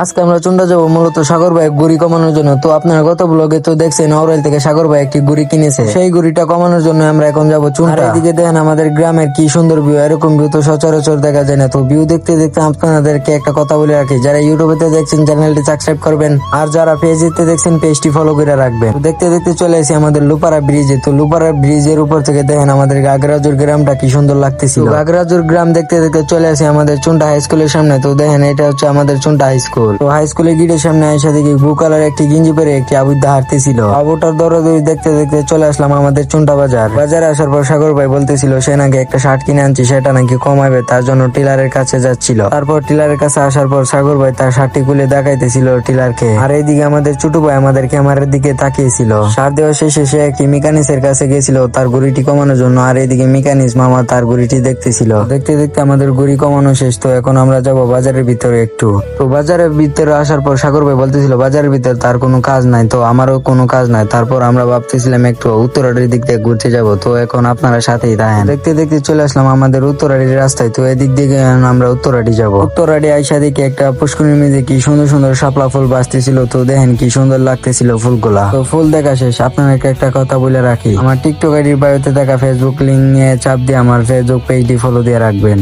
আজকে আমরা চুন্ডা যাবো মূলত সাগর ভাই গুড়ি কমানোর জন্য। তো আপনারা গত ব্লগে তো দেখছেন অরাইল থেকে সাগর ভাই একটি গুড়ি কিনেছে, সেই গুড়িটা কমানোর জন্য আমরা এখন যাবো চুন্ডা। আর এদিকে দেখেন আমাদের গ্রামের কি সুন্দর ভিউ, এরকম ভিউ তো সচরাচর দেখা যায় না। তো ভিউ দেখতে দেখতে আপনাদেরকে একটা কথা বলে রাখি, যারা ইউটিউবে দেখছেন চ্যানেলটি সাবস্ক্রাইব করবেন, আর যারা ফেসবুকে দেখছেন পেজটি ফলো করে রাখবেন। তো দেখতে দেখতে চলে আসি আমাদের লুপারা ব্রিজে। তো লুপারা ব্রিজের উপর থেকে দেখেন আমাদের গাগরাজুর গ্রামটা কি সুন্দর লাগতেছিল। গাগরাজুর গ্রাম দেখতে দেখতে চলে আসি আমাদের চুন্ডা হাই স্কুলের সামনে। তো দেখেন এটা হচ্ছে আমাদের চুন্ডা হাই স্কুল। তো হাই স্কুলের গেটের সামনে আইসা দেখি ব্লু কালার একটি গেঞ্জি পরে একটি আবুদ্ধা হাঁটতেছিল। আবুটার দৌড়াদৌড়ি দেখতে দেখতে চলে আসলাম আমাদের চুন্টা বাজার। বাজারে আসার পর সাগর ভাই বলতেছিল সে নাকি একটা শার্ট কিনে আনছি, সেটা নাকি কমাবে, তার জন্য টিলারের কাছে যাচ্ছিল। তারপর টিলারের কাছে আসার পর সাগর ভাই তার শার্টটি খুলে দেখাইতেছিল টিলারকে। আর এইদিকে আমাদের ছোট ভাই আমাদের ক্যামেরার দিকে তাকিয়েছিল। সার দেওয়া শেষে সে একটি মেকানিক্সের কাছে গেছিল তার গড়িটি কমানোর জন্য। আর এইদিকে মেকানিক্স মামা তার গড়িটি দেখতেছিল। দেখতে দেখতে আমাদের গড়ি কমানো শেষ। তো এখন আমরা যাব বাজারের ভিতরে একটু। তো বাজারের ভিতরে আসার পর সাগর ভাই বলতেছিল বাজারের ভিতরে তার কোনো কাজ নাই, তো আমারও কোনো কাজ নাই। তারপর আমরা ভাবতেছিলাম একটু উত্তরাটির দিক থেকে ঘুরতে যাব। তো এখন আপনারা সাথেই থাকেন। দেখতে দেখতে চলে আসলাম আমাদের উত্তরাটির রাস্তায়। তো এদিক দিকে আমরা উত্তরাটি যাব। উত্তরাটি আইসা দিকে একটা পুষ্করিণীর মধ্যে কি সুন্দর সুন্দর শাপলা ফুল বাঁচতেছিল। তো দেখেন কি সুন্দর লাগতেছিল ফুলগুলা। তো ফুল দেখা শেষ। আপনাদেরকে একটা কথা বলে রাখি, আমার টিকটক আইডির বায়োতে থাকা ফেসবুক লিঙ্ক নিয়ে চাপ দিয়ে আমার ফেসবুক পেজটি ফলো দিয়ে রাখবেন।